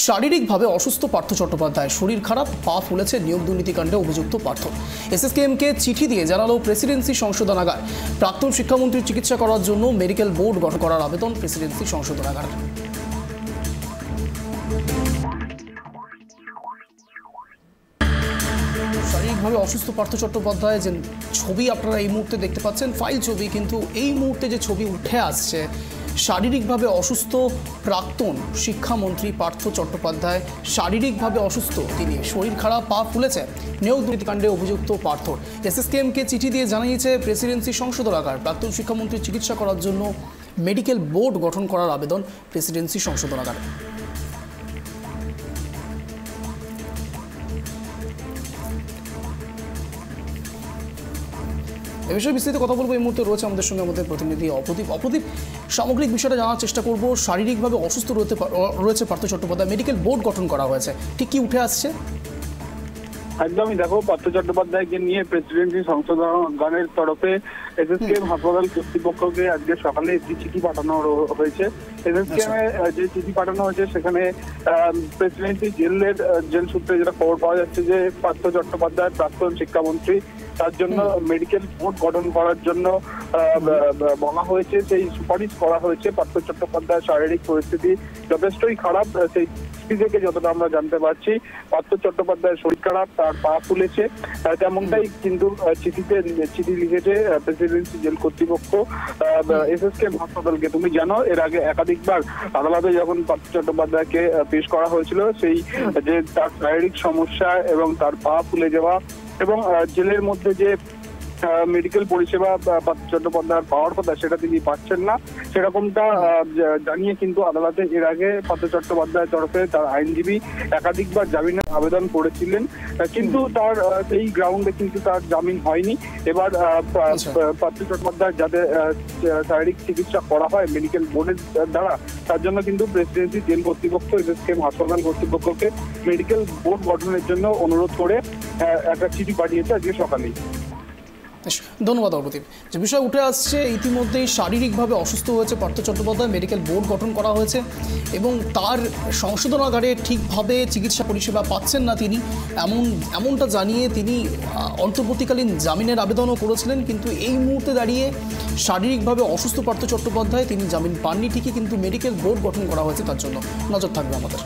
শারীরিকভাবে অসুস্থ পার্থ চট্টোপাধ্যায়, শরীর খারাপ, পা ফুলেছে, নিয়োগ দুর্নীতিকাণ্ডে অভিযুক্ত পার্থ। এসএসকেএমকে চিঠি দিয়ে জানালো প্রেসিডেন্সি সংশোধনাগার প্রাক্তন শিক্ষামন্ত্রীর চিকিৎসা করার জন্য মেডিকেল বোর্ড গঠন করার আবেদন প্রেসিডেন্সি সংশোধনাগার। শারীরিকভাবে অসুস্থ পার্থ চট্টোপাধ্যায় যে ছবি আপনারা এই মুহূর্তে দেখতে পাচ্ছেন, ফাইল ছবি, কিন্তু এই মুহূর্তে যে ছবি উঠে আসছে, শারীরিকভাবে অসুস্থ প্রাক্তন শিক্ষামন্ত্রী পার্থ চট্টোপাধ্যায় শারীরিকভাবে অসুস্থ, তিনি শরীর খারাপ, পা ফুলেছে, নিয়োগ দুর্নীতিকাণ্ডে অভিযুক্ত পার্থ। এসএসকেএমকে চিঠি দিয়ে জানিয়েছে প্রেসিডেন্সি সংশোধনাগার প্রাক্তন শিক্ষামন্ত্রীর চিকিৎসা করার জন্য মেডিকেল বোর্ড গঠন করার আবেদন প্রেসিডেন্সি সংশোধনাগার। এ বিষয়ে বিস্তারিত কথা বলবো। এই মুহূর্তে রয়েছে আমাদের সঙ্গে আমাদের প্রতিনিধি অপদীপ। অপদীপ, সামগ্রিক বিষয়টা জানার চেষ্টা করব। শারীরিকভাবে অসুস্থ রয়েছে পার্থ চট্টোপাধ্যায়, মেডিকেল বোর্ড গঠন করা হয়েছে, ঠিক কি উঠে আসছে? একদমই দেখো, পার্থ চট্টোপাধ্যায়কে নিয়ে প্রেসিডেন্সি সংশোধনাগারের তরফে এসএসকেএম হাসপাতাল কর্তৃপক্ষকে আজকে সকালে একটি চিঠি পাঠানো হয়েছে। এসএসকেএম এ যে চিঠি পাঠানো হয়েছে সেখানে প্রেসিডেন্সি জেল সূত্রে যেটা খবর পাওয়া যাচ্ছে যে পার্থ চট্টোপাধ্যায় প্রাক্তন শিক্ষামন্ত্রী, তার জন্য মেডিকেল বোর্ড গঠন করার জন্য বলা হয়েছে। সেই সুপারিশ করা হয়েছে। পার্থ চট্টোপাধ্যায়ের শারীরিক পরিস্থিতি যথেষ্টই খারাপ। সেই থেকে যতটা আমরা জানতে পারছি, পার্থ চট্টোপাধ্যায়ের শরীর খারাপ, তার পা ফুলেছে, তেমনটাই কিন্তু চিঠি লিখেছে প্রেসিডেন্সি জেল কর্তৃপক্ষ এসএসকেএম হাসপাতালকে। তুমি জানো, এর আগে একাধিকবার আদালতে যখন পার্থ চট্টোপাধ্যায়কে পেশ করা হয়েছিল, সেই যে তার শারীরিক সমস্যা এবং তার পা ফুলে যাওয়া এবং জেলের মধ্যে যে মেডিকেল পরিষেবা পার্থ চট্টোপাধ্যায় পাওয়ার কথা সেটা তিনি পাচ্ছেন না, সেরকমটা জানিয়ে কিন্তু আদালতে এর আগে পার্থ চট্টোপাধ্যায়ের তরফে তার আইনজীবী একাধিকবার জামিনের আবেদন করেছিলেন, কিন্তু তার সেই গ্রাউন্ডে কিন্তু তার জামিন হয়নি। এবার পার্থ চট্টোপাধ্যায় যাতে শারীরিক চিকিৎসা করা হয় মেডিকেল বোর্ডের দ্বারা, তার জন্য কিন্তু প্রেসিডেন্সি জেল কর্তৃপক্ষ এসএসকেএম হাসপাতাল কর্তৃপক্ষকে মেডিকেল বোর্ড গঠনের জন্য অনুরোধ করে একটা চিঠি পাঠিয়েছে আজকে সকালেই। ধন্যবাদ অপদীপ। যে বিষয় উঠে আসছে, ইতিমধ্যেই শারীরিকভাবে অসুস্থ হয়েছে পার্থ চট্টোপাধ্যায়, মেডিকেল বোর্ড গঠন করা হয়েছে এবং তার সংশোধনাগারে ঠিকভাবে চিকিৎসা পরিষেবা পাচ্ছেন না তিনি, এমনটা জানিয়ে তিনি অন্তর্বর্তীকালীন জামিনের আবেদনও করেছিলেন। কিন্তু এই মুহূর্তে দাঁড়িয়ে শারীরিকভাবে অসুস্থ পার্থ চট্টোপাধ্যায়, তিনি জামিন পাননি ঠিকই, কিন্তু মেডিকেল বোর্ড গঠন করা হয়েছে তার জন্য। নজর থাকবে আমাদের।